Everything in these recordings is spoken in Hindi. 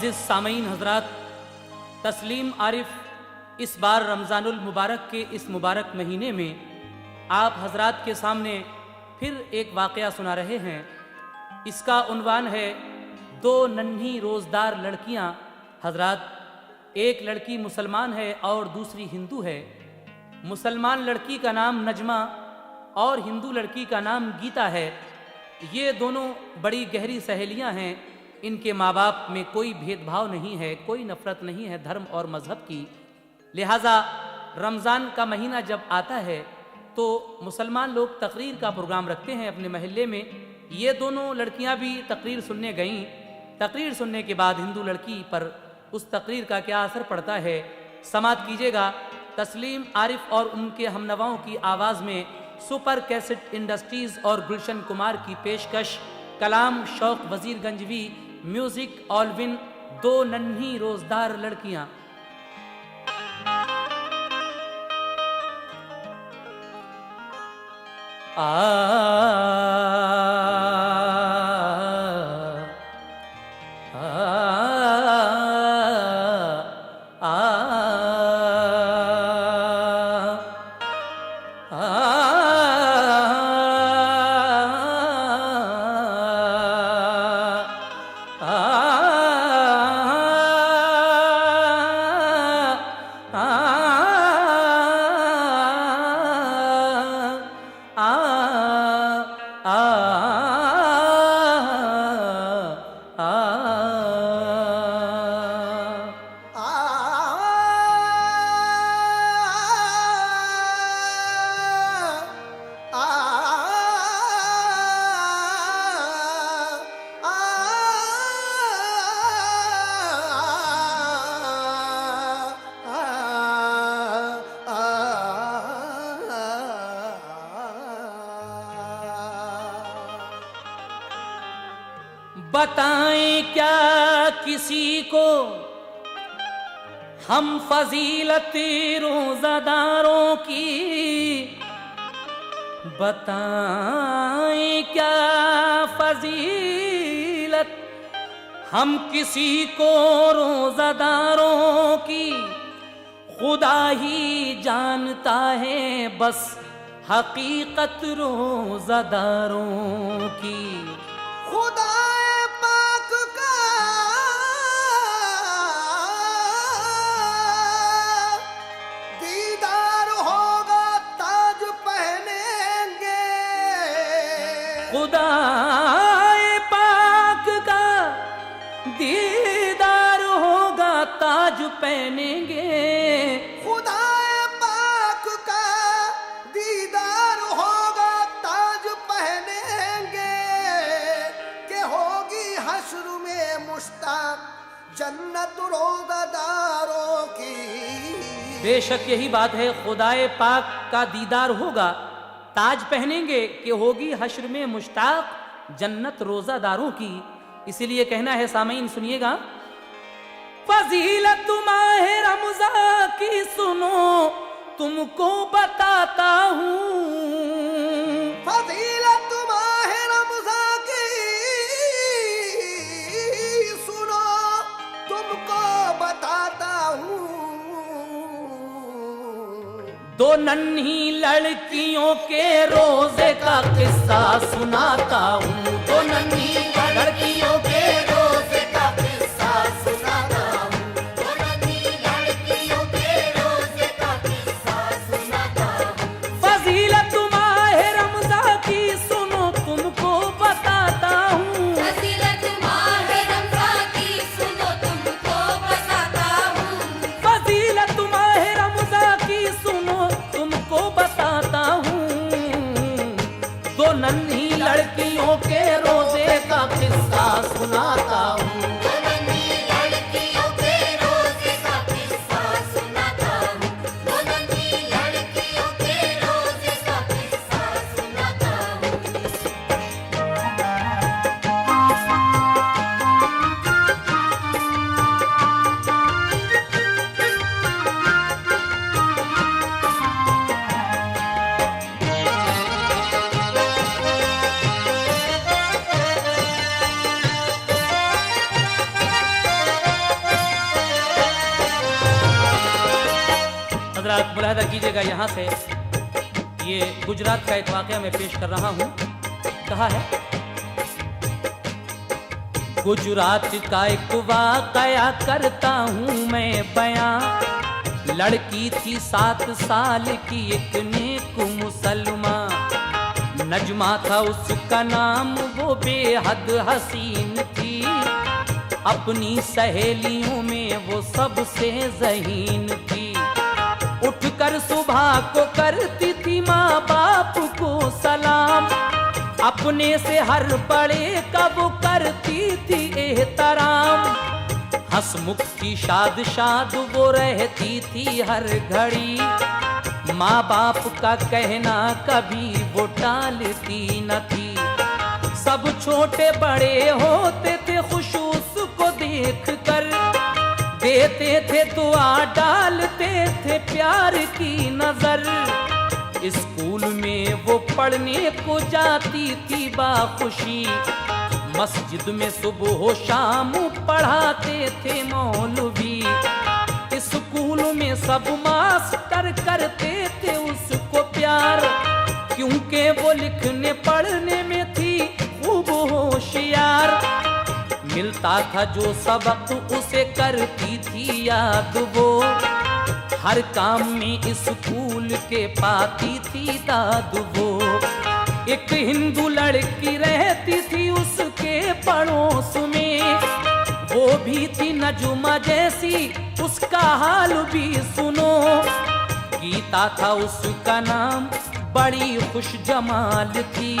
मुअज़्ज़िज़ सामईन हज़रात, तस्लीम आरिफ इस बार रमज़ानुल मुबारक के इस मुबारक महीने में आप हज़रात के सामने फिर एक वाक़या सुना रहे हैं। इसका उन्वान है दो नन्ही रोज़दार लड़कियां। हज़रात, एक लड़की मुसलमान है और दूसरी हिंदू है। मुसलमान लड़की का नाम नजमा और हिंदू लड़की का नाम गीता है। ये दोनों बड़ी गहरी सहेलियां हैं। इनके माँ बाप में कोई भेदभाव नहीं है, कोई नफरत नहीं है धर्म और मज़हब की। लिहाजा रमज़ान का महीना जब आता है तो मुसलमान लोग तकरीर का प्रोग्राम रखते हैं अपने महल्ले में। ये दोनों लड़कियां भी तकरीर सुनने गईं। तकरीर सुनने के बाद हिंदू लड़की पर उस तकरीर का क्या असर पड़ता है, समात कीजिएगा। तस्लीम आरिफ और उनके हमनवाओं की आवाज़ में सुपर कैसेट इंडस्ट्रीज़ और गुलशन कुमार की पेशकश, कलाम शौक वजीरगंजवी, म्यूज़िक ऑलविन, दो नन्ही रोज़दार लड़कियां। बताएं क्या किसी को हम फजीलत रोज़ादारों की, बताएं क्या फजीलत हम किसी को रोज़ादारों की। खुदा ही जानता है बस हकीकत रोज़ादारों की। खुदा खुदाए पाक का दीदार होगा ताज पहनेंगे। खुदाए पाक का दीदार होगा ताज पहनेंगे कि होगी हश्र में मुश्ताक जन्नत रोज़ादारों की। बेशक यही बात है, खुदाए पाक का दीदार होगा, ताज पहनेंगे कि होगी हश्र में मुश्ताक जन्नत रोज़ादारों की। इसीलिए कहना है सामईन, सुनिएगा। फजीलत माह रमज़ान की सुनो तुमको बताता हूँ। फजीलत माह रमज़ान की सुनो तुमको बताता हूँ। दो नन्ही लड़कियों के रोजे का किस्सा सुनाता हूँ। दो नन्ही लड़कियों के रोजे का किस्सा सुनाता हूँ। दो नन्ही लड़कियों के रोजे का किस्सा सुनाता हूँ। फजीलत माह रमज़ान की सुनो तुमको बताता हूँ। फजीलत माह रमज़ान की सुनो तुमको बताता हूँ। फजीलत माह रमज़ान की सुनो तुमको बताता हूँ। दो नन्ही लड़कियों के रोजे का किस्सा सुनाता हूँ। दो नन्ही लड़कियों के रोजे का किस्सा सुनाता हूँ। दो नन्ही लड़कियों के रोजे का किस्सा सुनाता हूँ। कीजिएगा यहाँ से। ये गुजरात का एक वाक़या मैं पेश कर रहा हूँ। कहा है, गुजरात का एक वाक़या करता हूँ मैं बयां। लड़की थी 7 साल की एक नेक मुसलमान, नजमा था उसका नाम, वो बेहद हसीन थी। अपनी सहेलियों में वो सबसे ज़हीन थी। उठकर सुबह को करती थी माँ बाप को सलाम, अपने से हर बड़े का वो करती थी एहतराम। हंसमुख की शाद शाद वो रहती थी हर घड़ी, माँ बाप का कहना कभी वो टालती न थी। सब छोटे बड़े होते थे खुश उसको देख कर, देते थे दुआ डालते थे प्यार की नजर। स्कूल में वो पढ़ने को जाती थी बाखुशी, मस्जिद में सुबह शाम पढ़ाते थे मौलवी। स्कूल में सब मास्टर करते थे उसको प्यार, क्योंकि वो लिखने पढ़ने में थी खूब होशियार। मिलता था जो सबक उसे करती थी याद वो, हर काम में स्कूल के पाती थी दाद वो। एक हिंदू लड़की रहती थी उसके पड़ोस में, वो भी थी नजुमा जैसी, उसका हाल भी सुनो। गीता था उसका नाम, बड़ी खुश जमाल थी।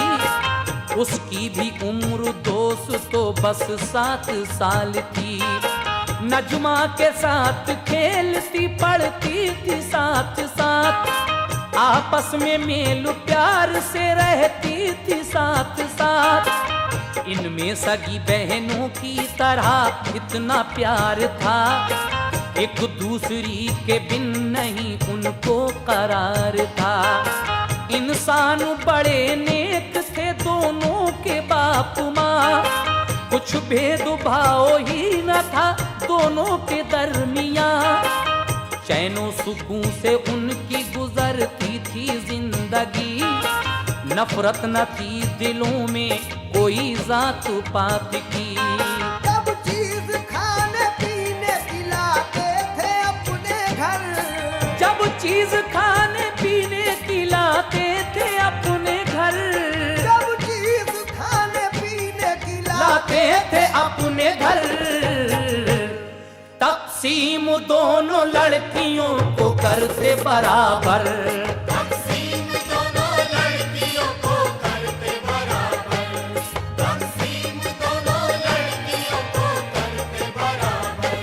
उसकी भी उम्र दोस्तों बस 7 साल थी। नजुमा के साथ खेलती पढ़ती थी साथ साथ, आपस में मेल प्यार से रहती थी साथ साथ। इनमें सगी बहनों की तरह इतना प्यार था, एक दूसरी के बिन नहीं उनको करार था। इंसान बड़े नेक थे दोनों के बाप माँ, कुछ भेदभाव ही न था दोनों के दरमियाँ। चैनो सुकून से उनकी गुजरती थी जिंदगी, नफरत न थी दिलों में कोई जात पात की। सब चीज खाने पीने खिलाते थे अपने घर, जब चीज खाने पीने खिलाते थे अपने घर, सब चीज खाने पीने लाते थे अपने घर। तक़सीम दोनों लड़कियों को करते बराबर, तक़सीम दोनों लड़कियों को करते बराबर, तक़सीम दोनों लड़कियों को करते बराबर।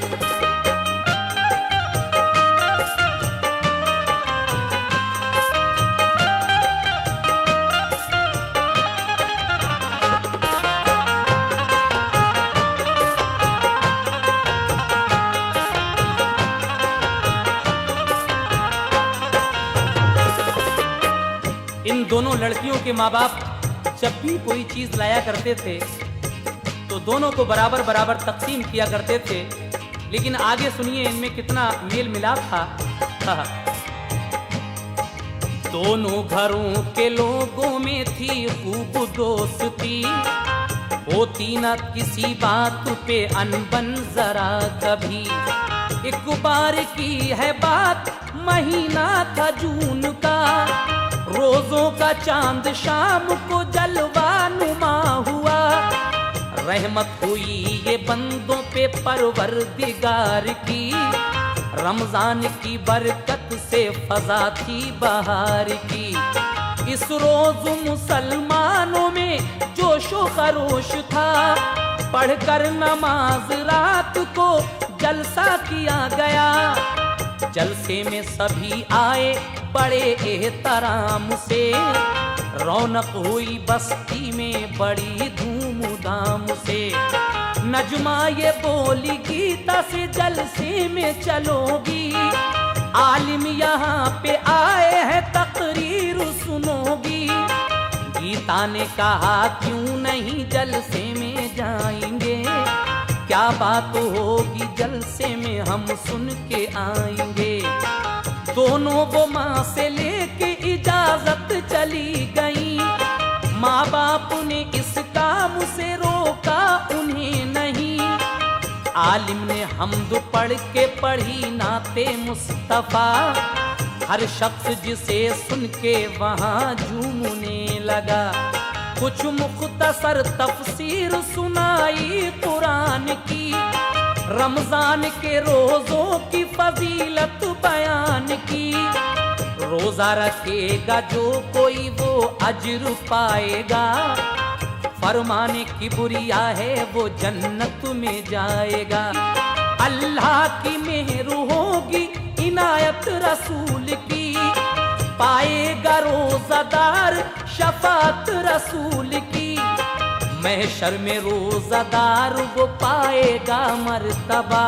इन दोनों लड़कियों के माँ बाप जब भी कोई चीज लाया करते थे तो दोनों को बराबर बराबर तकसीम किया करते थे। लेकिन आगे सुनिए इनमें कितना मेल मिलाप था। दोनों घरों के लोगों में थी खूब दोस्ती, होती न किसी बात पे अनबन जरा कभी। एक बार की है बात, महीना था जून का, रोजों का चांद शाम को जलवा नुमा हुआ। रहमत हुई ये बंदों पे परवरदिगार की, रमजान की बरकत से फजा थी बहार की। इस रोज मुसलमानों में जोशो खरोश था, पढ़कर नमाज रात को जलसा किया गया। जलसे में सभी आए बड़े एहतराम से, रौनक हुई बस्ती में बड़ी धूमधाम से। नजमा ये बोली गीता से जलसे में चलोगी, आलिम यहाँ पे आए हैं तकरीर सुनोगी। गीता ने कहा क्यों नहीं जलसे में जाएंगे, क्या बात होगी जलसे में हम सुन के आएंगे। दोनों वो माँ से लेके इजाजत चली गई। माँ बाप ने इस काम से रोका उन्हें नहीं। आलिम ने हम्द पढ़ के पढ़ी नाते मुस्तफा। हर शख्स जिसे सुन के वहाँ झूमने लगा। कुछ मुख्तसर तफसीर सुनाई कुरान की। रमजान के रोजों की फजीलत बयान की। रोजा रखेगा जो कोई वो अजर पाएगा। फरमाने की बुरिया है वो जन्नत में जाएगा। अल्लाह की मेहर होगी इनायत रसूल की। पाएगा रोजादार शफात रसूल की। महशर में रोजादार वो पाएगा मर्तबा।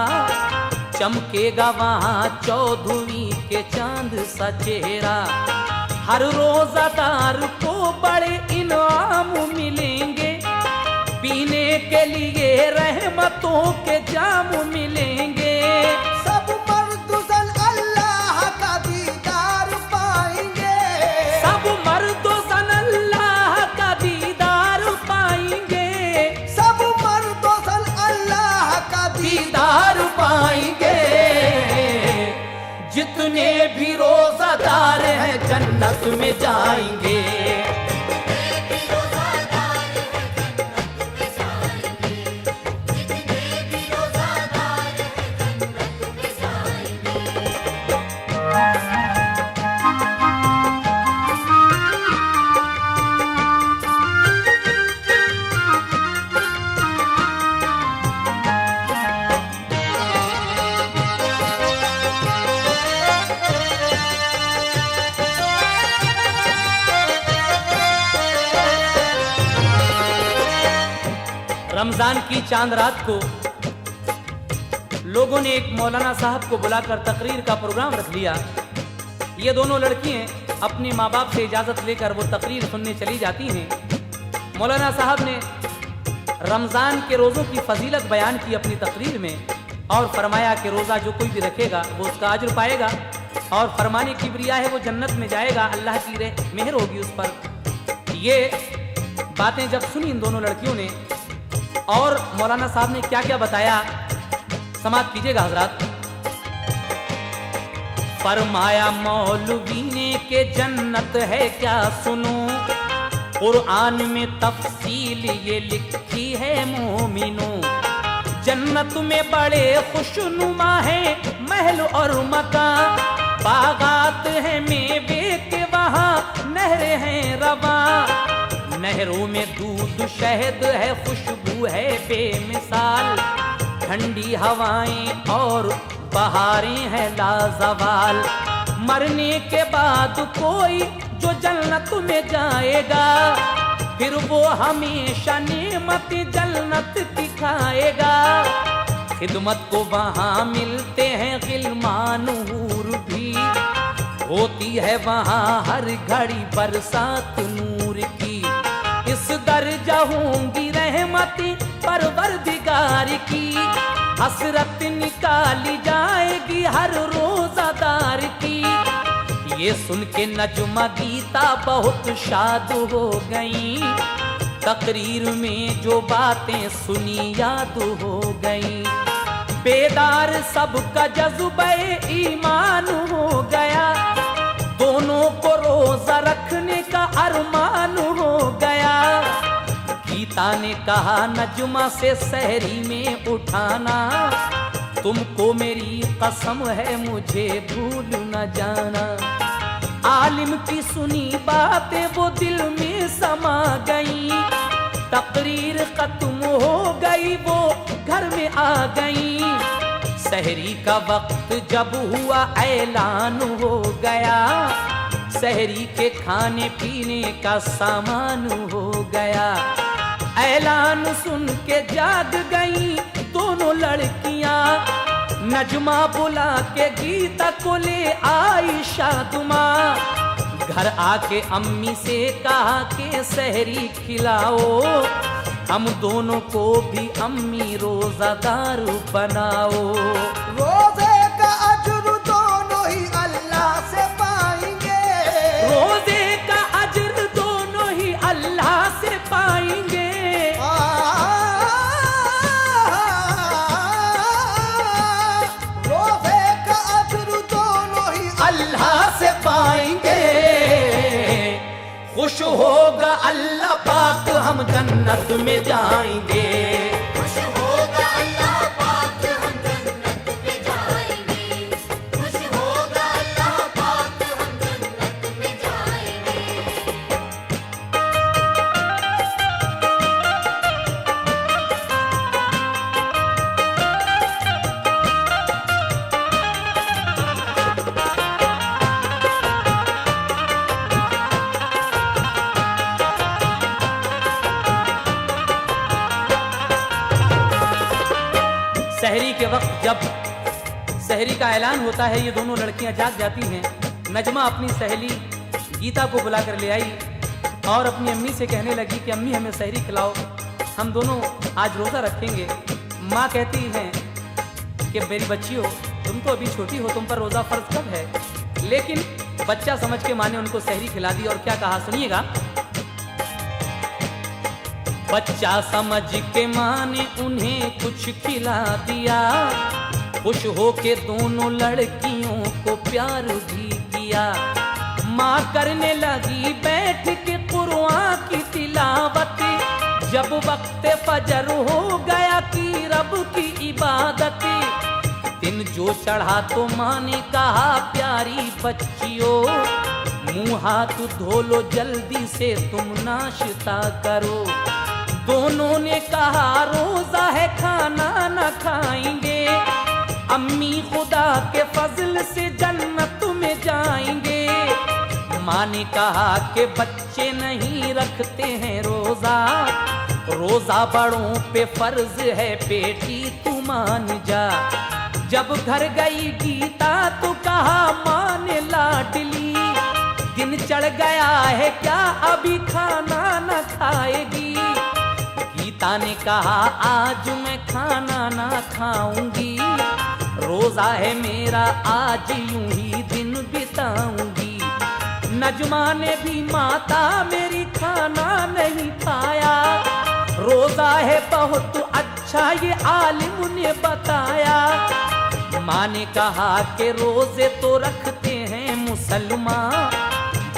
चमकेगा वहाँ चौधरी के चांद सा चेहरा। हर रोजादार को बड़े इनाम मिलेंगे। पीने के लिए रहमतों के जाम मिलेंगे। सब मर्दुजन अल्लाह का दीदार पाएंगे। सब मर्दोज़न अल्लाह का दीदार पाएंगे। सब मर्दुजन अल्लाह का दीदार पाएंगे। जितने भी रोजादार हैं जन्नत में जाएंगे। रमजान की चांद रात को लोगों ने एक मौलाना साहब को बुलाकर तकरीर का प्रोग्राम रख लिया। ये दोनों लड़कियां अपने माँ बाप से इजाज़त लेकर वो तकरीर सुनने चली जाती हैं। मौलाना साहब ने रमज़ान के रोज़ों की फजीलत बयान की अपनी तकरीर में और फरमाया कि रोज़ा जो कोई भी रखेगा वो उसका अज्र पाएगा और फरमाने की ब्रिया है वो जन्नत में जाएगा। अल्लाह की मेहर होगी उस पर। ये बातें जब सुनी इन दोनों लड़कियों ने और मौलाना साहब ने क्या क्या बताया समाप्त कीजिएगा हजरात। फरमाया मौलवी ने के जन्नत है क्या सुनो। कुरान में तफसील ये लिखी है मोमिनो। जन्नत में बड़े खुशनुमा है महल और मकान। बागात है मेवे के वहाँ नहरें हैं रवा। नहरों में दूध शहद है खुशबू है बेमिसाल। ठंडी हवाएं और बहारें हैं लाजवाल। मरने के बाद कोई जो जन्नत में जाएगा फिर वो हमेशा नेमत जन्नत की खाएगा। खिदमत को वहाँ मिलते हैं गिलमान हूर भी। होती है वहाँ हर घड़ी बरसात नूर की। इस दर्जा होंगी रहमती परवरदिगार की। हसरत निकाली जाएगी हर रोजादार की। ये सुन के नजमा गीता बहुत शाद हो गई। तकरीर में जो बातें सुनी याद हो गई। बेदार सबका जज्बे ईमान हो गया। दोनों को रोजा रखने का अरमान हो गया। गीता ने कहा नजमा से सहरी में उठाना। तुमको मेरी कसम है मुझे भूल न जाना। आलिम की सुनी बातें वो दिल में समा गई। तकरीर खत्म हो गई वो घर में आ गई। सहरी का वक्त जब हुआ ऐलान हो गया। सहरी के खाने पीने का सामान हो गया। ऐलान सुन के जाग गई दोनों लड़कियां। नजमा बुला के गीता को ले आई शादुमा। घर आके अम्मी से कहा कि सहरी खिलाओ। हम दोनों को भी अम्मी रोजादार बनाओ। रोजे का अजर दोनों ही अल्लाह अल्लाह से पाएंगे। रोज़े का अजर दोनों ही अल्लाह से पाएंगे। खुश होगा अल्लाह पाक, हम जन्नत में जाएंगे। खुश होगा अल्लाह पाक, हम जन्नत में जाएंगे। खुश होगा अल्लाह पाक, हम जन्नत में जाएंगे। सहरी के वक्त जब सहरी का ऐलान होता है, ये दोनों लड़कियां जाग जाती हैं। नजमा अपनी सहेली गीता को बुला कर ले आई और अपनी अम्मी से कहने लगी कि अम्मी हमें सहरी खिलाओ, हम दोनों आज रोज़ा रखेंगे। माँ कहती हैं कि मेरी बच्चियों, तुम तो अभी छोटी हो, तुम पर रोज़ा फ़र्ज कब है। लेकिन बच्चा समझ के माँ ने उनको सहरी खिला दी और क्या कहा सुनिएगा। बच्चा समझ के माँ ने उन्हें कुछ खिला दिया, खुश होके दोनों लड़कियों को प्यार भी किया। माँ करने लगी बैठ के कुरान की तिलावत, जब वक्त फजर हो गया की रब की इबादत। दिन जो चढ़ा तो माँ ने कहा प्यारी बच्चियों, मुँह हाथ धो लो जल्दी से, तुम नाश्ता करो। दोनों ने कहा रोजा है खाना न खाएंगे, अम्मी खुदा के फजल से जन्नत में जाएंगे। माँ ने कहा कि बच्चे नहीं रखते हैं रोजा, रोजा बड़ों पे फर्ज है बेटी तू मान जा। जब घर गई गीता तो कहा माँ ने लाडली, दिन चढ़ गया है क्या अभी खाना न खाएगी। गीता ने कहा आज मैं खाना ना खाऊंगी, रोजा है मेरा आज यूं ही दिन बिताऊंगी। नजमा ने भी माता मेरी खाना नहीं खाया, रोजा है बहुत अच्छा ये आलिम ने बताया। माँ ने कहा कि रोजे तो रखते हैं मुसलमान,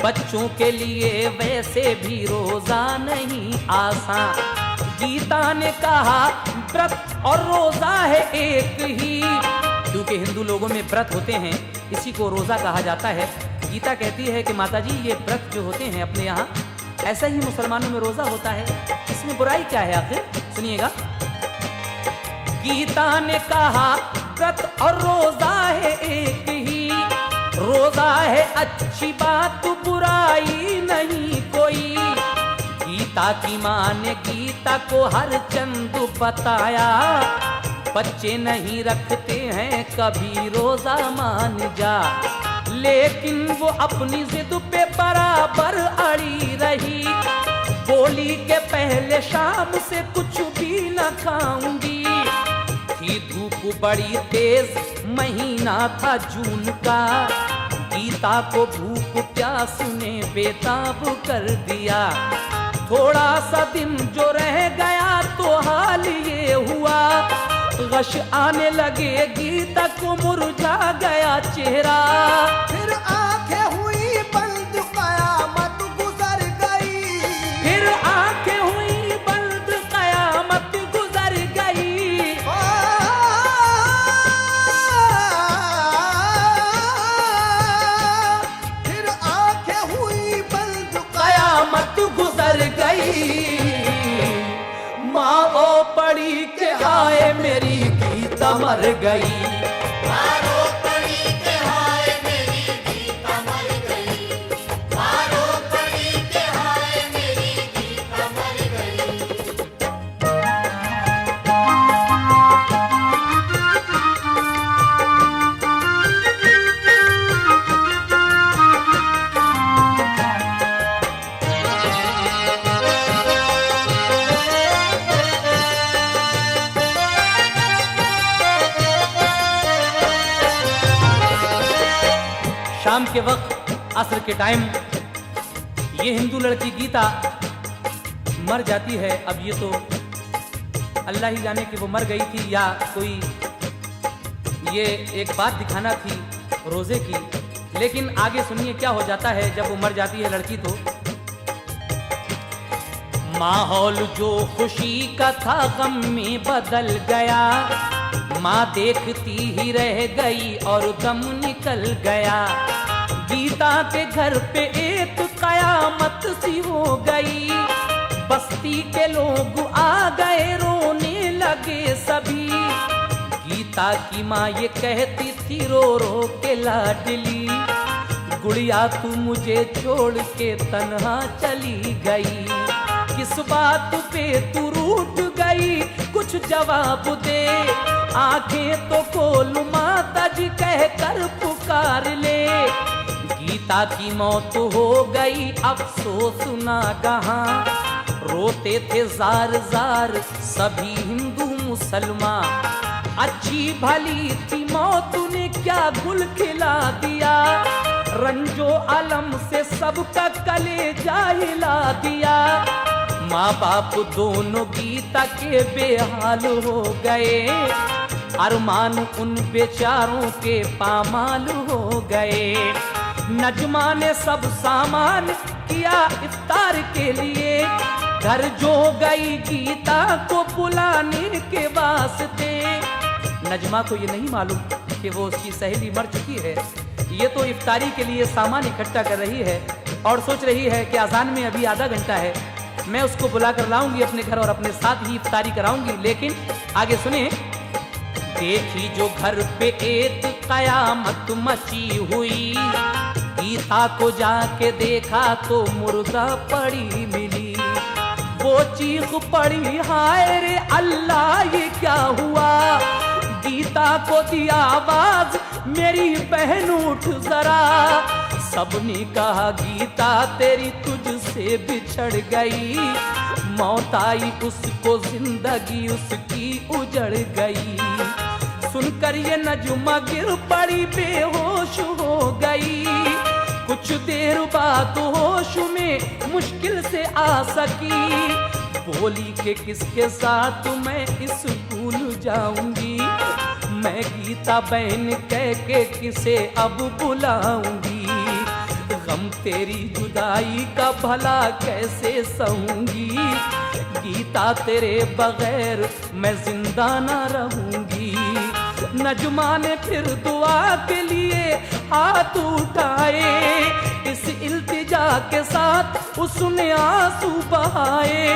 बच्चों के लिए वैसे भी रोजा नहीं आसान। गीता ने कहा व्रत और रोजा है एक ही, क्योंकि हिंदू लोगों में व्रत होते हैं, इसी को रोजा कहा जाता है। गीता कहती है कि माताजी ये व्रत जो होते हैं अपने यहाँ, ऐसा ही मुसलमानों में रोजा होता है, इसमें बुराई क्या है आखिर, सुनिएगा। गीता ने कहा व्रत और रोजा है एक ही, रोजा है अच्छी बात बुराई नहीं कोई। गीता की माँ ने गीता को हर चंद बताया, बच्चे नहीं रखते हैं कभी रोजा मान जा। लेकिन वो अपनी जिद पे बराबर अड़ी रही, बोली के पहले शाम से कुछ भी न खाऊंगी। थी धूप बड़ी तेज, महीना था जून का, गीता को भूख प्यास ने बेताब कर दिया। थोड़ा सा दिन जो रह गया तो हाल ये हुआ, गश आने लगे गीता को मुरझा गया चेहरा। फिर आंखें हुई बंद कयामत गुजर गई, फिर आंखें हुई बंद कयामत गुजर गई। फिर आंखें हुई बंद कयामत गुजर गई। माँ ओ पड़ी के हाय मेरी गीता मर गई। मारो पड़ी के हाय मेरी गीता मर गई। मारो पड़ी के हाय मेरी गीता मर गई। शाम के वक्त असर के टाइम ये हिंदू लड़की गीता मर जाती है। अब ये तो अल्लाह ही जाने कि वो मर गई थी या कोई ये एक बात दिखाना थी रोजे की। लेकिन आगे सुनिए क्या हो जाता है जब वो मर जाती है लड़की। तो माहौल जो खुशी का था गम में बदल गया, माँ देखती ही रह गई और दम निकल गया। गीता के घर पे एक कयामत सी हो गई, बस्ती के लोग आ गए रोने लगे सभी। गीता की माँ ये कहती थी रो रो के लाडली, गुड़िया तू मुझे छोड़ के तन्हा चली गई। किस बात पे तू रूठ गई कुछ जवाब दे, आंखें तो खोल माता जी कह कर पुकार ले। गीता की मौत हो गई अफसोस ना कहाँ, रोते थे जार जार सभी हिंदू मुसलमान। अच्छी भली थी मौत ने क्या गुल खिला दिया, रंजो अलम से सबका कलेजा हिला दिया। माँ बाप दोनों गीता के बेहाल हो गए, अरमान उन बेचारों के पामाल हो गए। नजमा ने सब सामान किया इफ्तार के लिए, घर जो गई गीता को बुलाने के वास्ते। नजमा को ये नहीं मालूम कि वो उसकी सहेली मर चुकी है। ये तो इफ्तारी के लिए सामान इकट्ठा कर रही है और सोच रही है कि अजान में अभी आधा घंटा है, मैं उसको बुला कर लाऊंगी अपने घर और अपने साथ ही इफ्तारी कराऊंगी। लेकिन आगे सुने, देखी जो घर पे एक कयामत मची हुई, गीता को जाके देखा तो मुर्दा पड़ी मिली। वो चीख पड़ी हाय रे अल्लाह ये क्या हुआ, गीता को दिया आवाज मेरी बहन उठ जरा। सबने कहा गीता तेरी तुझसे बिछड़ गई, मौत आई उसको जिंदगी उसकी उजड़ गई। सुनकर ये नजुमा गिर पड़ी बेहोश हो गई, कुछ देर बाद होश में मुश्किल से आ सकी। बोली के किसके साथ मैं स्कूल जाऊंगी, मैं गीता बहन कह के किसे अब बुलाऊंगी। गम तेरी जुदाई का भला कैसे सहूंगी, गीता तेरे बगैर मैं जिंदा ना रहूंगी। नजमा ने फिर दुआ के लिए हाथ उठाए, इस इल्तिजा के साथ उसने आंसू बहाए।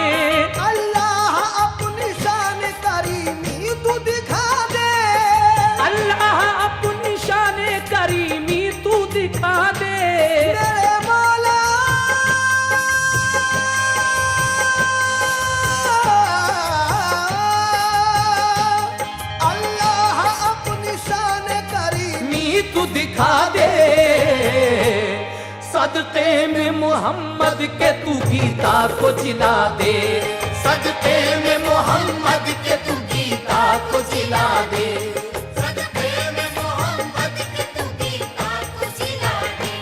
अल्लाह अपनी शान करीमी तू दिखा दे, अल्लाह अपनी शान करीमी तू दिखा दे। मेरे मौला अल्लाह अपनी शान करीमी तू दिखा दे, सदक़े में मोहम्मद के तू गीता को जिला दे। सदके में मोहम्मद के तू गीता को जिला दे, सदके में मोहम्मद के तू गीता को जिला दे,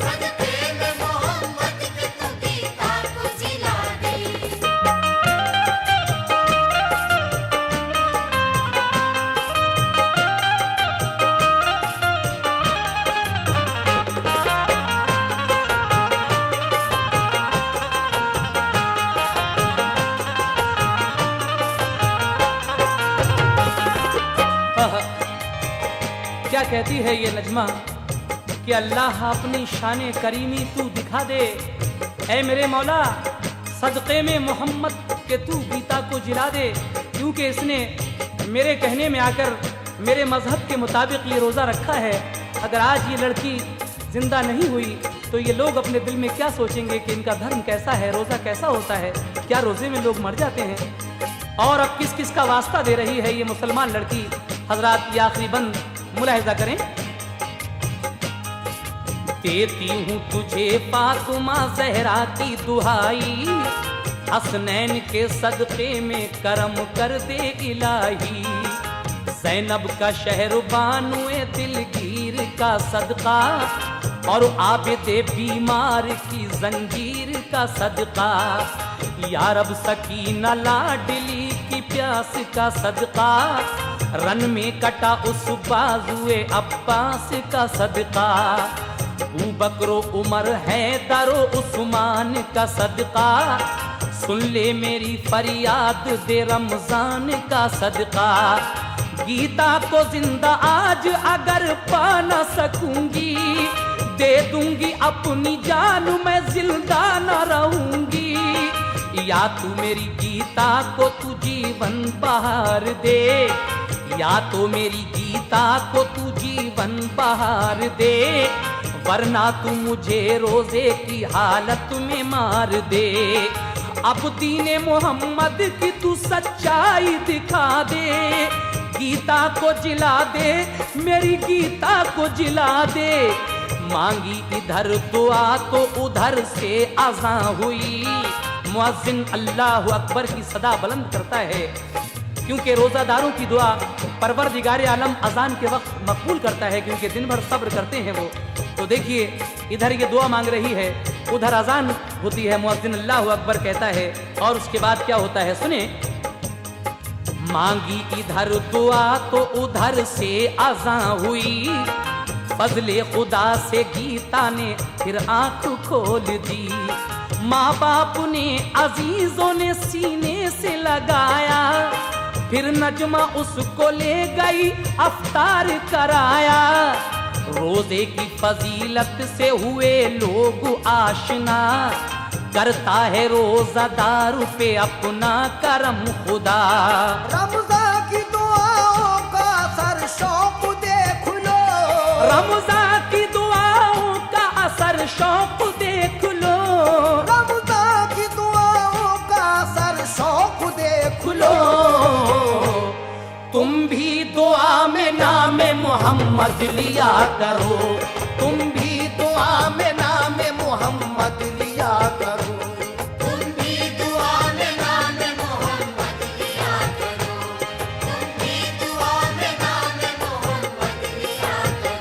सदके में मोहम्मद के तू गीता को जिला दे। क्या कहती है ये नजमा कि अल्लाह अपनी शान करीमी तू दिखा दे। ऐ मेरे मौला सदक़े में मोहम्मद के तू गीता को जिला दे, क्योंकि इसने मेरे कहने में आकर मेरे मजहब के मुताबिक ये रोज़ा रखा है। अगर आज ये लड़की जिंदा नहीं हुई तो ये लोग अपने दिल में क्या सोचेंगे कि इनका धर्म कैसा है, रोज़ा कैसा होता है, क्या रोज़े में लोग मर जाते हैं। और अब किस किस का वास्ता दे रही है ये मुसलमान लड़की। हजरात ये आखिरी बंद मुलाहिजा करें। देती हूँ तुझे फातिमा ज़हरा की दुहाई, हसनैन के सदक़े में करम कर दे इलाही। ज़ैनब का शहर बानुए दिलगीर का सदका, और आबिद बीमार की जंजीर का सदका। या रब सकीना लाडली की प्यास का सदका, रन में कटा उस बाजुए अब्बास का सदका, अबू बकरो उमर है दरो उस्मान का सदका, सुन ले मेरी फरियाद दे रमजान का सदका। गीता को जिंदा आज अगर पा न सकूंगी, दे दूंगी अपनी जान मैं जिंदा न रहूंगी। या तू मेरी गीता को तू जीवन बहार दे, या तो मेरी गीता को तू जीवन बहार दे, वरना तू मुझे रोजे की हालत में मार दे। अब दीने मोहम्मद की तू सच्चाई दिखा दे, गीता को जिला दे, मेरी गीता को जिला दे। मांगी इधर दुआ तो उधर से अज़ां हुई, मुअज्जिन अल्लाहु अकबर की सदा बुलंद करता है, क्योंकि रोज़ादारों की दुआ परवरदिगार आलम अज़ान के वक्त मकबूल करता है, क्योंकि दिन भर सब्र करते हैं वो। तो देखिए इधर ये दुआ मांग रही है, उधर अज़ान होती है, मुअज्जिन अल्लाहु अकबर कहता है, और उसके बाद क्या होता है सुने। मांगी इधर दुआ तो उधर से अज़ां हुई, फज़ले खुदा से गीता ने फिर आंख खोल दी। माँ बाप ने अजीजों ने सीने से लगाया, फिर नजमा उसको ले गई अफ्तार कराया। रोजे की फजीलत से हुए लोग आशना, करता है रोजादार पे अपना करम खुदा। रमजान की दुआओं का असर शौक देख लो, रमजान की दुआओं का असर शौक देख लो, रमजान की दुआओं का असर शौक देख लो। तुम भी दुआ में नाम मोहम्मद लिया करो, तुम भी दुआ में नाम मोहम्मद लिया करो। तुम भी दुआ में नाम मोहम्मद लिया करो, तुम भी दुआ में नाम मोहम्मद लिया करो,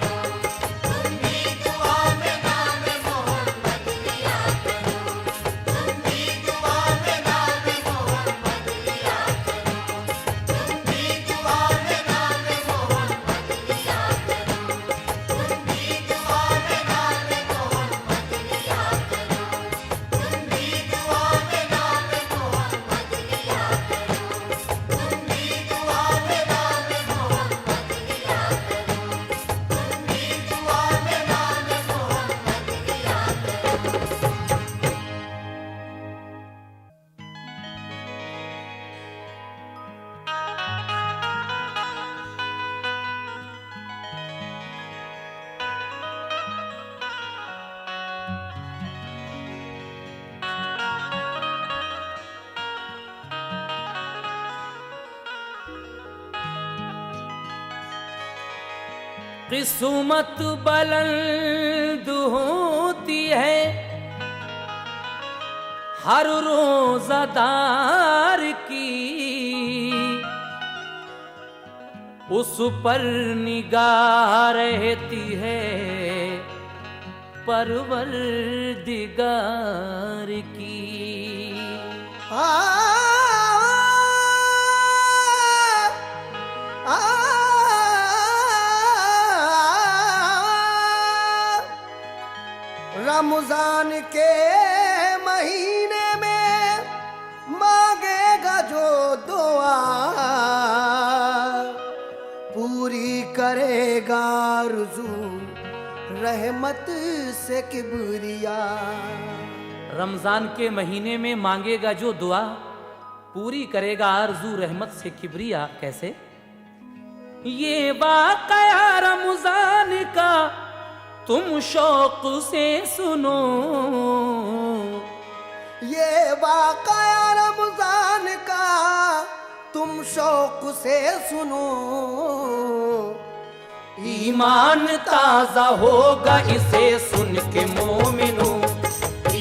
तुम भी दुआ में नाम मोहम्मद लिया करो, तुम भी दुआ में नाम मोहम्मद लिया करो, तुम भी दुआ में नाम मोहम्मद लिया करो, तुम भी दुआ में नाम मोहम्मद लिया करो, तुम भी दुआ में नाम मोहम्मद लिया करो, तुम भी दुआ में नाम मोहम्मद लिया करो, तुम भी दुआ में नाम मोहम्मद लिया करो। किस्मत बुलंद होती है हर रोज़ादार की, उस पर निगाह रहती है परवरदिगार की। रमजान के महीने में मांगेगा जो दुआ, पूरी करेगा आरज़ू रहमत से किबरिया। रमजान के महीने में मांगेगा जो दुआ, पूरी करेगा आरजू रहमत से किबरिया। कैसे? ये वाक़या रमजान का तुम शौक से सुनो, ये वाक़या रमजान का तुम शौक से सुनो। ईमान ताज़ा होगा इसे सुन के मोमिनो,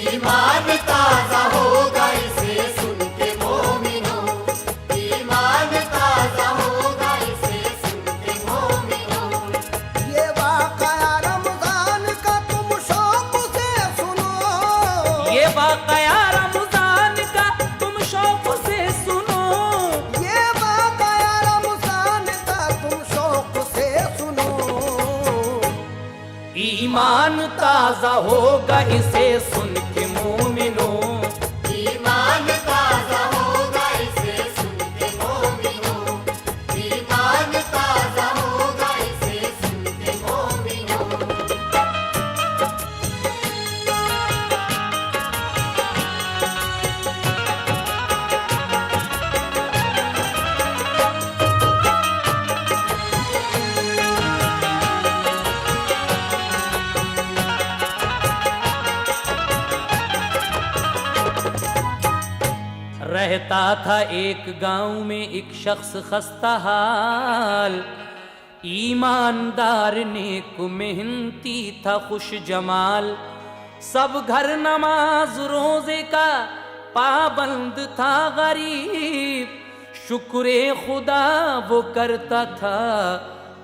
ईमान ताज़ा होगा इसे सुन के मोमिनो, ईमान ताज़ा होगा इसे सुन के मोमिनो। ये वाक़या रमजान का तुम शौक से सुनो, ये वाक़या रमजान का ईमान ताजा होगा इसे सुन के मोमिनों। ईमान ताज़ा होगा इसे सुन के मोमिनों। ईमान ताज़ा होगा इसे सुन के मोमिनों। रहता था एक गांव में एक शख्स खस्ता हाल, ईमानदार नेक मेहनती था खुश जमाल। सब घर नमाज रोजे का पाबंद था गरीब, शुक्रे खुदा वो करता था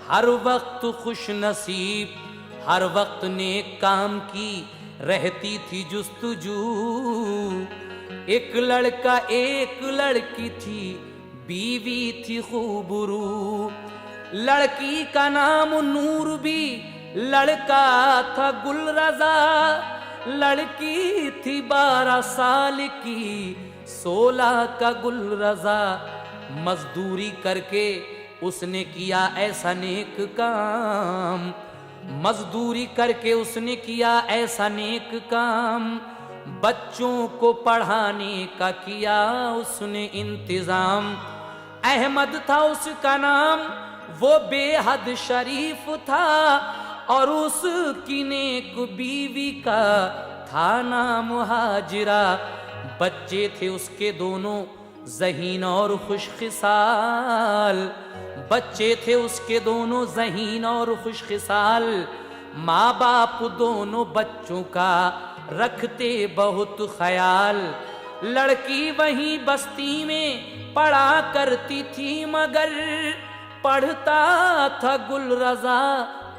हर वक्त खुश नसीब। हर वक्त नेक काम की रहती थी जुस्तजू, एक लड़का एक लड़की थी, बीवी थी खूबरू। लड़की का नाम नूर भी, लड़का था गुलरजा। लड़की थी 12 साल की, 16 का गुलरजा। मजदूरी करके उसने किया ऐसा नेक काम, मजदूरी करके उसने किया ऐसा नेक काम। बच्चों को पढ़ाने का किया उसने इंतजाम। अहमद था उसका नाम, वो बेहद शरीफ था, और उसकी नेक बीवी का था नाम हाजिरा। बच्चे थे उसके दोनों ज़हीन और खुशखिसाल, बच्चे थे उसके दोनों ज़हीन और खुशखिसाल। माँ बाप दोनों बच्चों का रखते बहुत ख्याल। लड़की वहीं बस्ती में पढ़ा करती थी, मगर पढ़ता था गुलरजा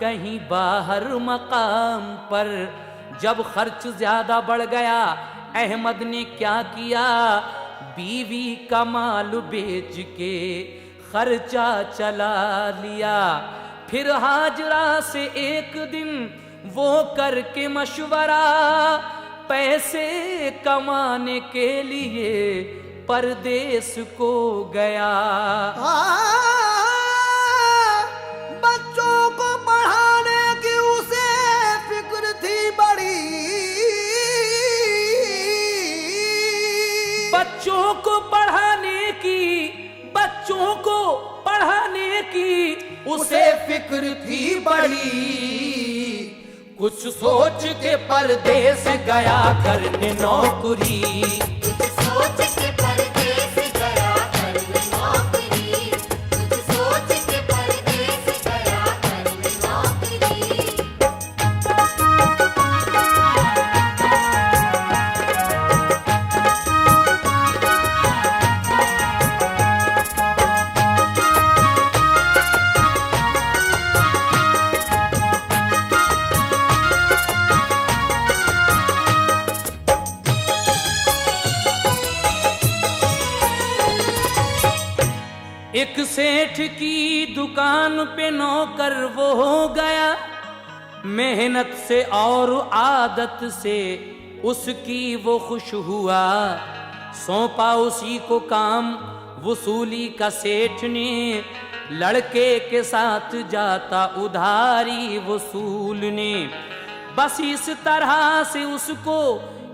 कहीं बाहर मकाम पर। जब खर्च ज्यादा बढ़ गया, अहमद ने क्या किया, बीवी का माल बेच के खर्चा चला लिया। फिर हाजरा से एक दिन वो करके मशवरा, पैसे कमाने के लिए परदेश को गया। बच्चों को पढ़ाने की उसे फिक्र थी बड़ी, बच्चों को पढ़ाने की, बच्चों को पढ़ाने की उसे फिक्र थी बड़ी। कुछ सोच के परदेश गया करने नौकरी। कुछ सोच के परदेस गया करने नौकरी। कुछ सोच के परदेस गया करने नौकरी। एक सेठ की दुकान पे नौकर वो हो गया, मेहनत से और आदत से उसकी वो खुश हुआ। सौंपा उसी को काम वसूली का सेठ ने, लड़के के साथ जाता उधारी वसूलने। बस इस तरह से उसको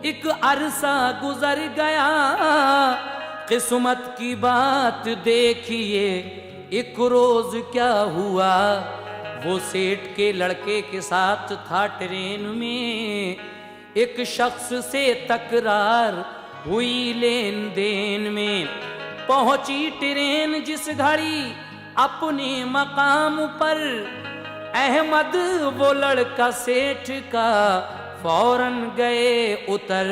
एक अरसा गुजर गया। किस्मत की बात देखिए एक रोज क्या हुआ, वो सेठ के लड़के के साथ था ट्रेन में। एक शख्स से तकरार हुई लेन देन में, पहुंची ट्रेन जिस घड़ी अपने मकाम पर, अहमद वो लड़का सेठ का फौरन गए उतर।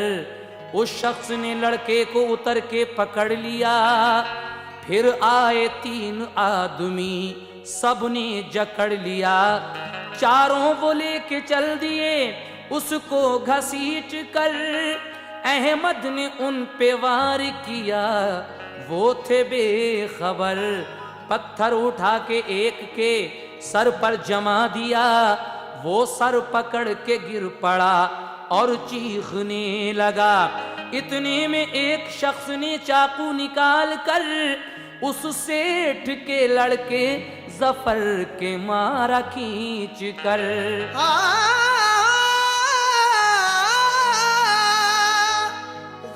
उस शख्स ने लड़के को उतर के पकड़ लिया। फिर आए 3 आदमी, सबने जकड़ लिया। चारों वो लेके चल दिए उसको घसीट कर। अहमद ने उन पे वार किया, वो थे बेखबर। पत्थर उठा के एक के सर पर जमा दिया, वो सर पकड़ के गिर पड़ा और चीखने लगा। इतने में एक शख्स ने चाकू निकाल कर उस सेठ के लड़के जफर के मारा खींच कर।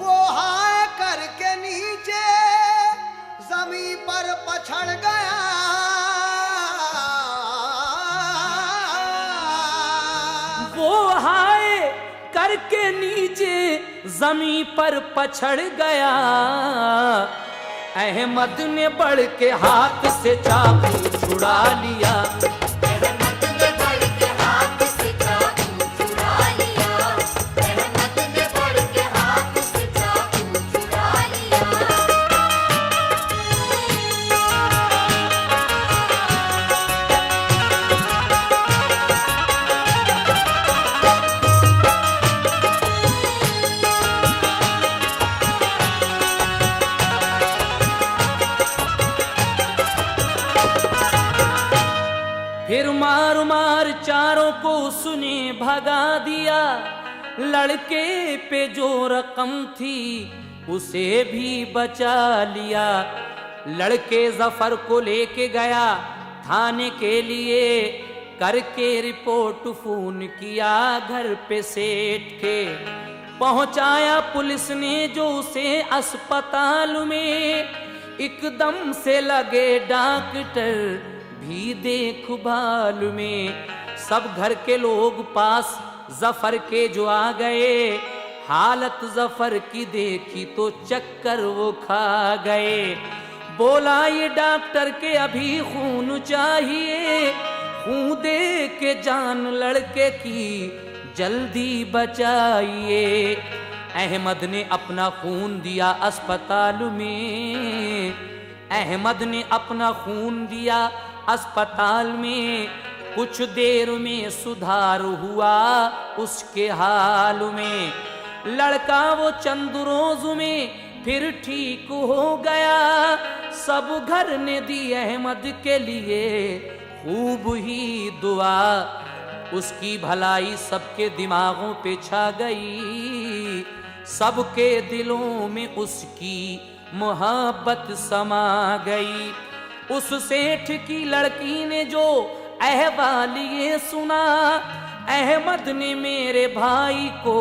वो हाय करके नीचे जमीन पर पछड़ गया। वो हाय करके नीचे जमीन पर पछड़ गया। अहमद ने बढ़ के हाथ से चाकू छुड़ा लिया। अहमद ने बढ़ के हाथ से चाकू छुड़ा लिया। अहमद ने बढ़ के हाथ से चाकू छुड़ा लिया। फिर मार मार चारों को उसने भगा दिया। लड़के पे जो रकम थी उसे भी बचा लिया। लड़के जफर को लेके गया थाने के लिए। करके रिपोर्ट फोन किया घर पे सेठ के। पहुंचाया पुलिस ने जो उसे अस्पताल में। एकदम से लगे डॉक्टर भी देखभाल में। सब घर के लोग पास जफर के जो आ गए। हालत जफर की देखी तो चक्कर वो खा गए। बोला ये डॉक्टर के अभी खून चाहिए। खून दे के जान लड़के की जल्दी बचाइए। अहमद ने अपना खून दिया अस्पताल में। अहमद ने अपना खून दिया अस्पताल में। कुछ देर में सुधार हुआ उसके हाल में। लड़का वो चंद रोज में फिर ठीक हो गया। सब घर ने दी अहमद के लिए खूब ही दुआ। उसकी भलाई सबके दिमागों पे छा गई। सबके दिलों में उसकी मोहब्बत समा गई। उस सेठ की लड़की ने जो अहवाल ये सुना। अहमद ने मेरे भाई को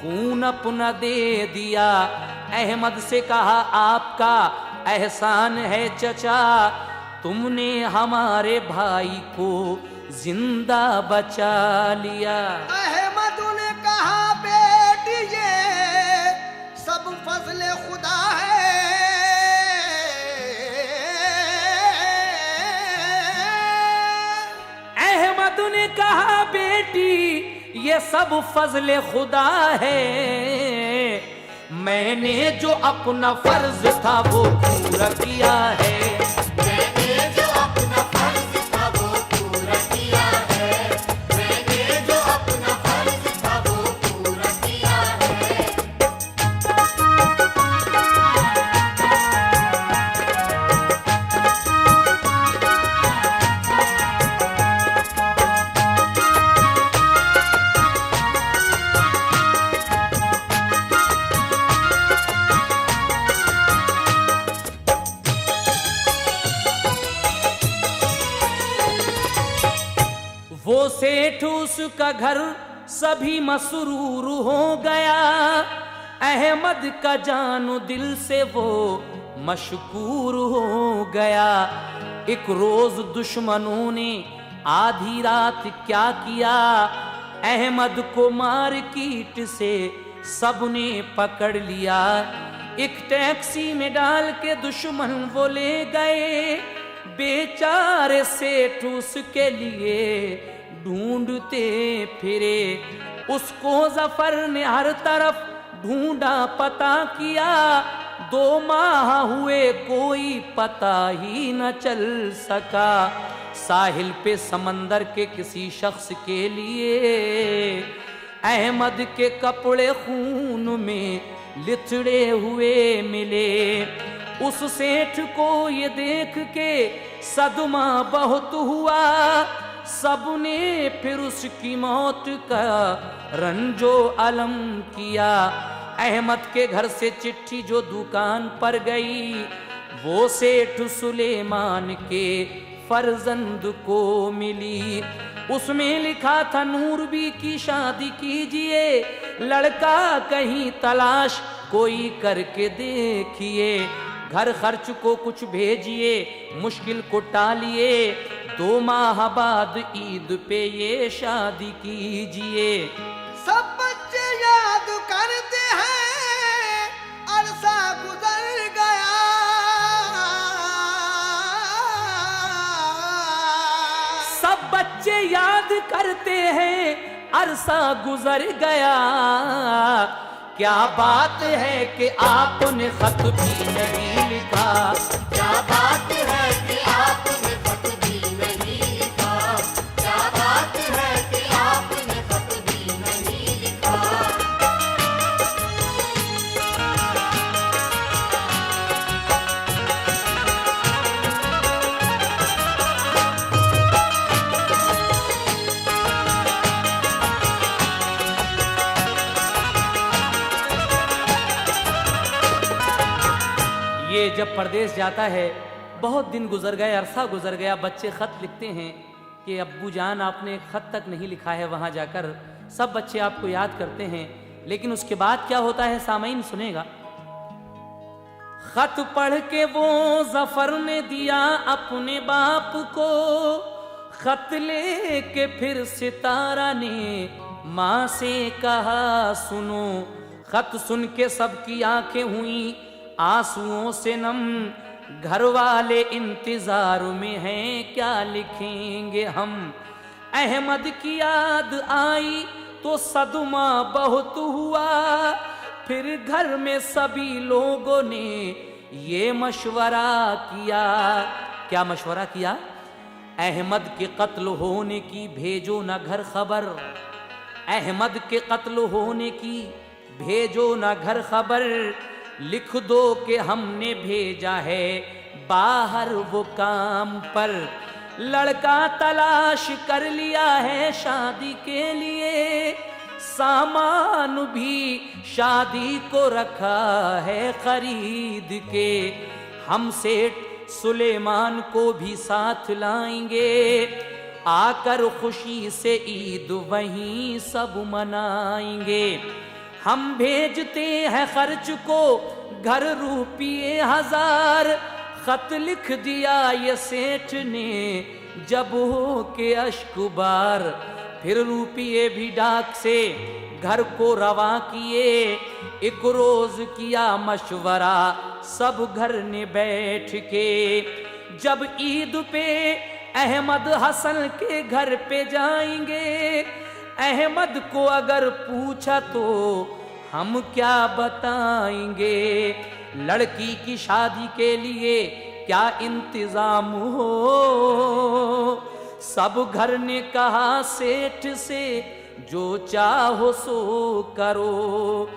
खून अपना दे दिया। अहमद से कहा आपका एहसान है चचा। तुमने हमारे भाई को जिंदा बचा लिया। अहमद ने कहा बेटी ये सब फजले खुदा है। अहमद ने कहा बेटी ये सब फजले खुदा है। मैंने जो अपना फर्ज था वो पूरा किया है। मैंने जो अपना फर्ज था वो पूरा किया है। मैंने जो अपना फर्ज था वो पूरा किया है। वो सेठ उसका घर सभी मसरूर हो गया। अहमद का जानो दिल से वो मशकूर हो गया। एक रोज दुश्मनों ने आधी रात क्या किया। अहमद को मार्केट से सबने पकड़ लिया। एक टैक्सी में डाल के दुश्मन वो ले गए। बेचारे सेठ उसके लिए ढूंढते फिरे। उसको जफर ने हर तरफ ढूंढा पता किया। 2 माह हुए कोई पता ही न चल सका। साहिल पे समंदर के किसी शख्स के लिए अहमद के कपड़े खून में लिथड़े हुए मिले। उस सेठ को ये देख के सदमा बहुत हुआ। सबने फिर उसकी मौत का रंजो अलम किया। अहमद के घर से चिट्ठी जो दुकान पर गई, वो सेठ सुलेमान के फर्जंद को मिली। उसमें लिखा था नूरबी की शादी कीजिए, लड़का कहीं तलाश कोई करके देखिए। घर खर्च को कुछ भेजिए, मुश्किल को टालिए, 2 माह बाद ईद पे ये शादी कीजिए। सब बच्चे याद करते हैं अरसा गुजर गया, सब बच्चे याद करते हैं अरसा गुजर गया। क्या बात है कि आपने खत भी नहीं लिखा, क्या बात है कि आपने खत भी नहीं लिखा, क्या बात है कि आपने खत भी नहीं लिखा। ये जब परदेश जाता है, बहुत दिन गुजर गए, अरसा गुजर गया, बच्चे खत लिखते हैं कि अब्बू जान आपने खत तक नहीं लिखा है वहां जाकर। सब बच्चे आपको याद करते हैं, लेकिन उसके बाद क्या होता है सामईन सुनेगा। खत पढ़ के वो जफर ने दिया अपने बाप को, खत ले के फिर सितारा ने माँ से कहा सुनो। खत सुन के सबकी आंखें हुई आंसुओं से नम, घर वाले इंतजार में हैं क्या लिखेंगे हम। अहमद की याद आई तो सदमा बहुत हुआ, फिर घर में सभी लोगों ने ये मशवरा किया। क्या मशवरा किया? अहमद के कत्ल होने की भेजो ना घर खबर, अहमद के कत्ल होने की भेजो ना घर खबर, लिख दो कि हमने भेजा है बाहर वो काम पर। लड़का तलाश कर लिया है शादी के लिए, सामान भी शादी को रखा है खरीद के। हम सेठ सुलेमान को भी साथ लाएंगे, आकर खुशी से ईद वहीं सब मनाएंगे। हम भेजते हैं खर्च को घर रुपये 1000, खत लिख दिया ये सेठ ने जब हो के अश्कुबार। फिर रुपये भी डाक से घर को रवा किए, एक रोज किया मशवरा सब घर ने बैठ के। जब ईद पे अहमद हसन के घर पे जाएंगे, अहमद को अगर पूछा तो हम क्या बताएंगे। लड़की की शादी के लिए क्या इंतजाम हो, सब घर ने कहा सेठ से जो चाहो सो करो।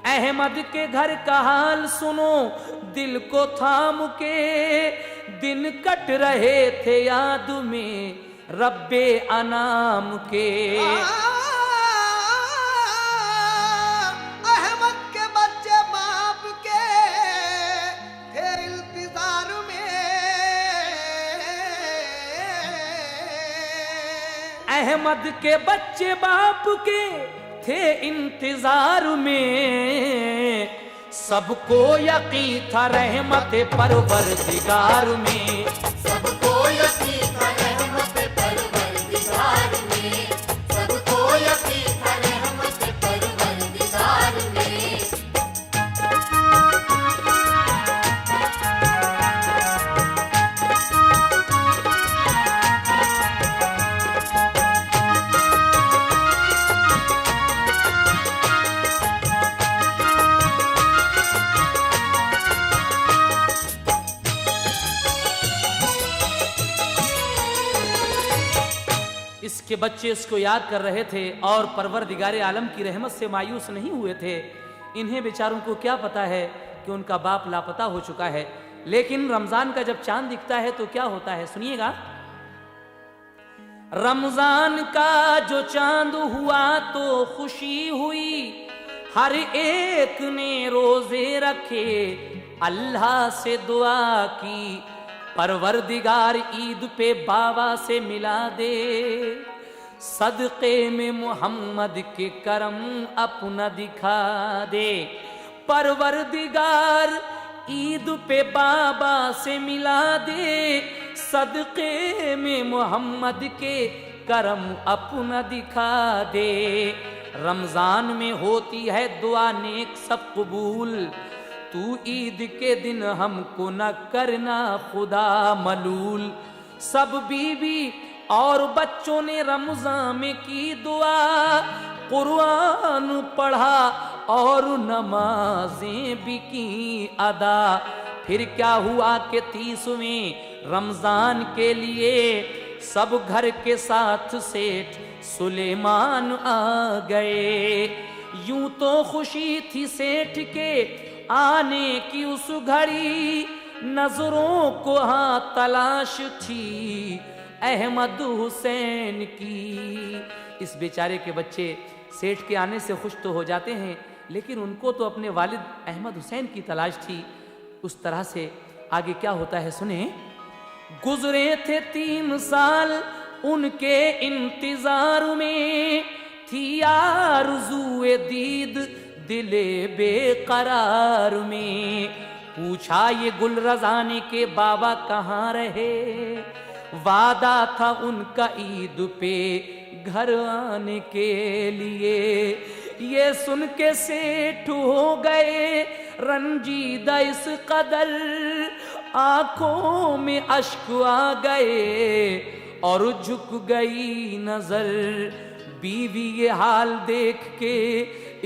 अहमद के घर का हाल सुनो दिल को थाम के, दिन कट रहे थे याद में रब्बे अनाम के। अहमद के बच्चे बाप के थे इंतजार में, अहमद के बच्चे बाप के थे इंतजार में, सबको यकीन था रहमत परवरदिगार में। सबको यकीन था रहमत परवरदिगार में, सबको यकीन था रहमत परवरदिगार में। इसके बच्चे इसको याद कर रहे थे और परवरदिगार आलम की रहमत से मायूस नहीं हुए थे। इन्हें बेचारों को क्या पता है कि उनका बाप लापता हो चुका है। लेकिन रमजान का जब चांद दिखता है तो क्या होता है सुनिएगा। रमजान का जो चांद हुआ तो खुशी हुई, हर एक ने रोजे रखे, अल्लाह से दुआ की, परवरदिगार ईद पे बाबा से मिला दे, सदक़े में मोहम्मद के करम अपना दिखा दे। परवरदिगार ईद पे बाबा से मिला दे, सदक़े में मोहम्मद के करम अपना दिखा दे। रमजान में होती है दुआ नेक सब कबूल, तू ईद के दिन हमको न करना खुदा मलूल। सब बीवी और बच्चों ने रमजान में की दुआ, कुरान पढ़ा और नमाजें भी की अदा। फिर क्या हुआ कि 30वें रमजान के लिए सब घर के साथ सेठ सुलेमान आ गए। यूं तो खुशी थी सेठ के आने की उस घड़ी, नजरों को हाँ तलाश थी अहमद हुसैन की। इस बेचारे के बच्चे सेठ के आने से खुश तो हो जाते हैं, लेकिन उनको तो अपने वालिद अहमद हुसैन की तलाश थी। उस तरह से आगे क्या होता है सुने। गुजरे थे 3 साल उनके इंतजार में, थी आरज़ूए दीद दिले बेकरार में। पूछा ये गुलरज़ाने के बाबा कहाँ रहे, वादा था उनका ईद पे घर आने के लिए। ये सुन के सेठ हो गए रंजीदा इस कदर, आंखों में अश्क आ गए और झुक गई नजर। बीवी ये हाल देख के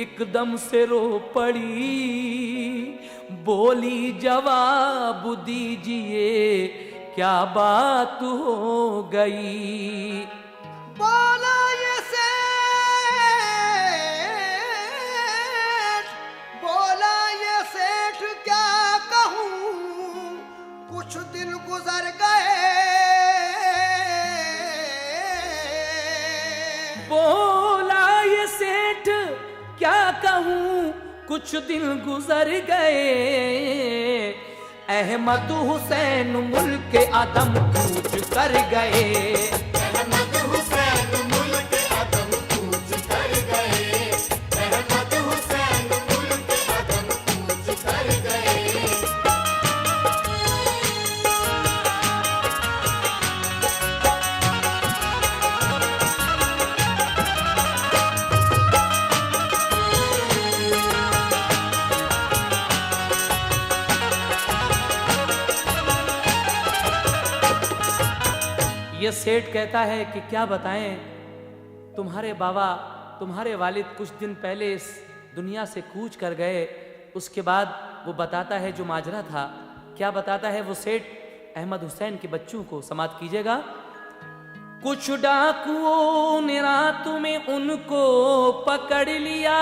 एकदम से रो पड़ी, बोली जवाब दीजिए क्या बात हो गई। बोला ये सेठ क्या कहूँ, कुछ दिन गुजर गए। बोला ये सेठ क्या कहूँ, कुछ दिन गुजर गए। अहमद हुसैन मुल्क अदम कूच कर गए। अहमद हुसैन मुल्क अदम कूच कर गए। अहमद हुसैन मुल्क अदम कूच कर गए। ये सेठ कहता है कि क्या बताएं, तुम्हारे बाबा तुम्हारे वालिद कुछ दिन पहले इस दुनिया से कूच कर गए। उसके बाद वो बताता है जो माजरा था। क्या बताता है वो सेठ अहमद हुसैन के बच्चों को, समाप्त कीजिएगा। कुछ डाकुओं ने रात में उनको पकड़ लिया,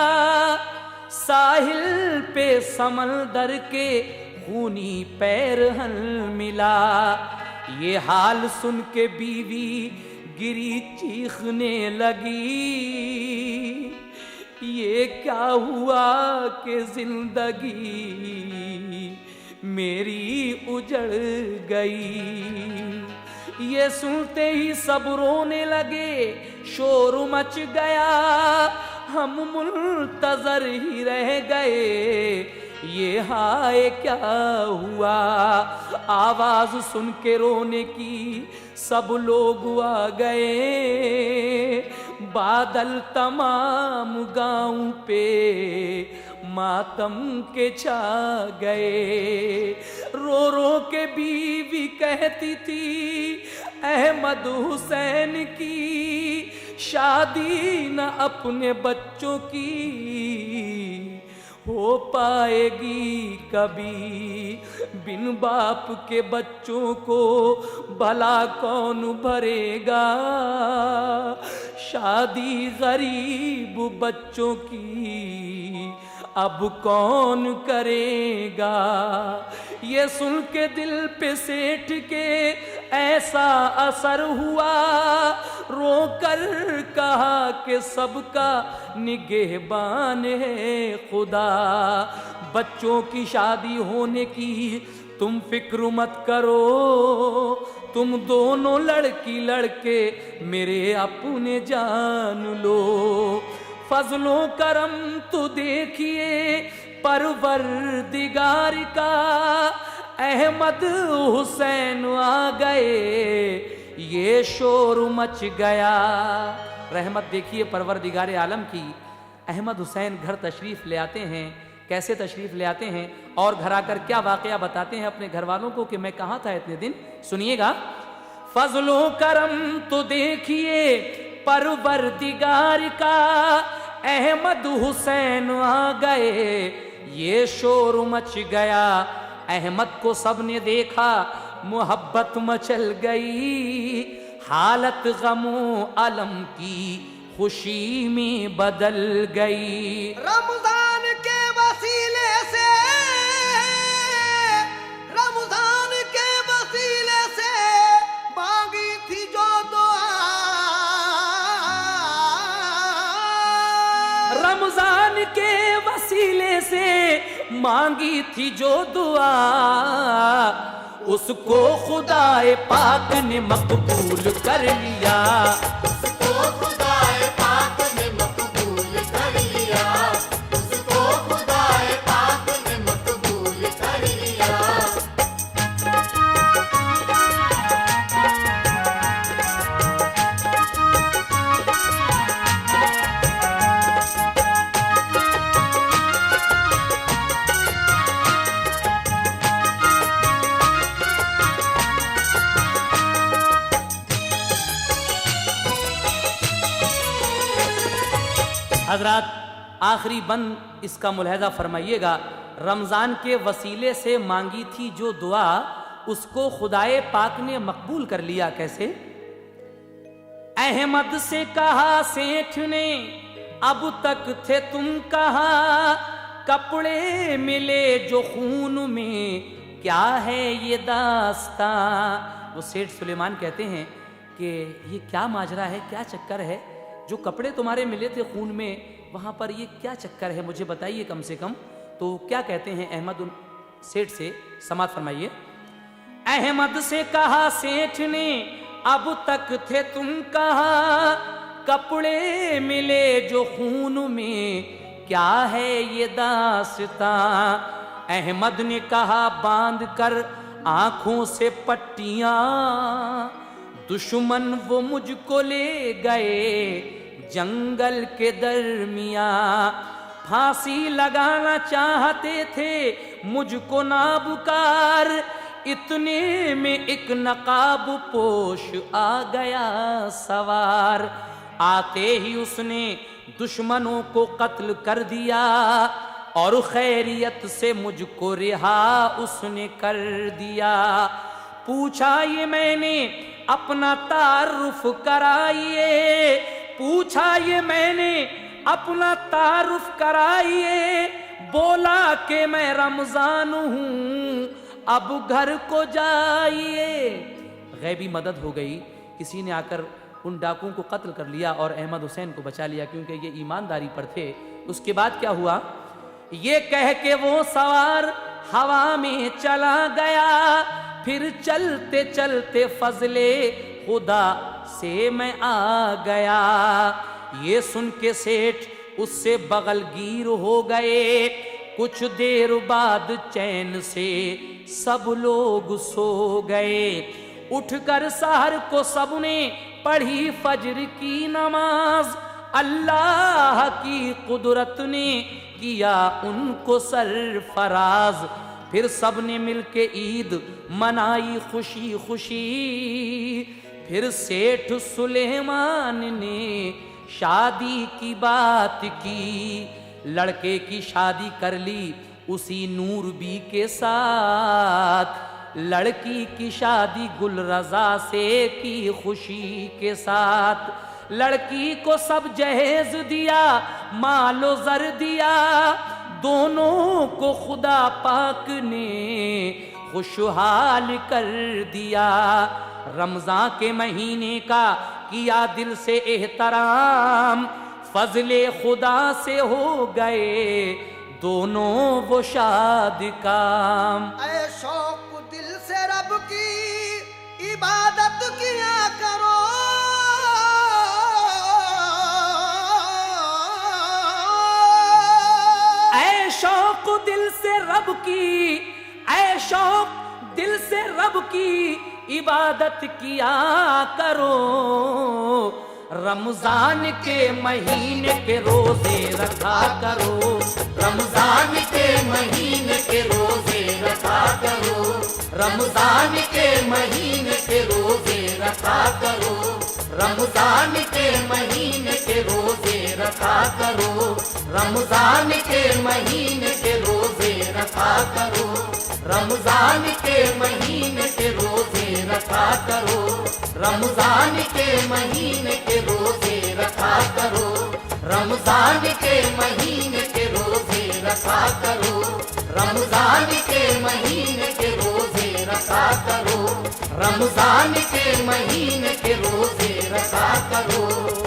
साहिल पे समंदर के खूनी पैर हल मिला। ये हाल सुन के बीवी गिरी चीखने लगी, ये क्या हुआ कि जिंदगी मेरी उजड़ गई। ये सुनते ही सब रोने लगे, शोर मच गया, हम मुंतजर ही रह गए। ये हाय क्या हुआ, आवाज सुन के रोने की सब लोग आ गए। बादल तमाम गांव पे मातम के छा गए। रो रो के बीवी कहती थी अहमद हुसैन की शादी न अपने बच्चों की हो पाएगी कभी। बिन बाप के बच्चों को भला कौन भरेगा, शादी गरीब बच्चों की अब कौन करेगा। ये सुन के दिल पे सेठ के ऐसा असर हुआ, रोकर कहा कि सबका निगहबान है खुदा। बच्चों की शादी होने की तुम फिक्र मत करो, तुम दोनों लड़की लड़के मेरे अपने जान लो। फजलो करम तो देखिए परवरदिगार का, अहमद हुसैन आ गए ये शोर मच गया। रहमत देखिए परवरदिगार आलम की, अहमद हुसैन घर तशरीफ ले आते हैं। कैसे तशरीफ ले आते हैं और घर आकर क्या वाकया बताते हैं अपने घर वालों को कि मैं कहाँ था इतने दिन, सुनिएगा। फजलो करम तो देखिए परवरदिगार का, अहमद हुसैन आ गए ये शोर मच गया। अहमद को सबने देखा मोहब्बत मचल गई, हालत गमो अलम की खुशी में बदल गई। रमजान के वसीले से, रमजान के वसीले से मांगी थी जो दुआ, रमजान के वसीले से मांगी थी जो दुआ, उसको खुदाए पाक ने मकबूल कर लिया। उसको खुदाए पाक ने मकबूल कर लिया, उसको खुदाए पाक ने मकबूल कर लिया। हजरात आखिरी बंद इसका मुलाहजा फरमाइएगा। रमजान के वसीले से मांगी थी जो दुआ, उसको खुदाए पाक ने मकबूल कर लिया। कैसे? अहमद से कहा सेठ ने अब तक थे तुम कहाँ, कपड़े मिले जो खून में क्या है ये दास्तां। वो सेठ सुलेमान कहते हैं कि ये क्या माजरा है, क्या चक्कर है, जो कपड़े तुम्हारे मिले थे खून में वहां पर ये क्या चक्कर है, मुझे बताइए कम से कम। तो क्या कहते हैं अहमद उन सेठ से, समात फरमाइए। अहमद से कहा सेठ ने अब तक थे तुम कहाँ, कपड़े मिले जो खून में क्या है ये दास्तां। अहमद ने कहा बांध कर आंखों से पट्टियां, दुश्मन वो मुझको ले गए जंगल के दरमिया। फांसी लगाना चाहते थे मुझको नाबुकार, इतने में एक नकाब पोश आ गया सवार। आते ही उसने दुश्मनों को कत्ल कर दिया और खैरियत से मुझको रिहा उसने कर दिया। पूछा ये मैंने अपना तारुफ कराइए, पूछा ये मैंने अपना तारुफ कराइए। बोला कि मैं रमजान हूं अब घर को जाइए। गैबी मदद हो गई, किसी ने आकर उन डाकुओं को कत्ल कर लिया और अहमद हुसैन को बचा लिया, क्योंकि ये ईमानदारी पर थे। उसके बाद क्या हुआ, ये कह के वो सवार हवा में चला गया। फिर चलते चलते फजले खुदा से मैं आ गया। ये सुन के सेठ उससे बगलगीर हो गए। कुछ देर बाद चैन से सब लोग सो गए। उठकर सहर को सबने पढ़ी फजर की नमाज। अल्लाह की कुदरत ने किया उनको सरफराज। फिर सबने मिलके ईद मनाई खुशी खुशी। फिर सेठ सुलेमान ने शादी की बात की। लड़के की शादी कर ली उसी नूर बी के साथ। लड़की की शादी गुलरजा से की खुशी के साथ। लड़की को सब जहेज दिया, मालो जर दिया। दोनों को खुदा पाक ने खुशहाल कर दिया। रमजान के महीने का किया दिल से एहतराम, फजले खुदा से हो गए दोनों वो शाद काम। ऐ शौक दिल से रब की इबादत किया करो, ऐ शौक दिल से रब की, ऐ शौक दिल से रब की इबादत किया करो। रमजान के महीने के रोजे रखा करो, रमजान के महीने के रोजे रखा करो, रमजान के महीने के रोजे रखा करो, रमजान के महीने के रोजे रखा करो, रमजान के महीने के रोजे रखा करो, रमजान के महीने के रोजे रखा करो, रमजान के महीने के रोजे रखा करो, रमजान के महीने के रोजे रखा करो, रमजान के महीने के रोजे रखा करो, रमजान के महीने के रोजे रखा करो।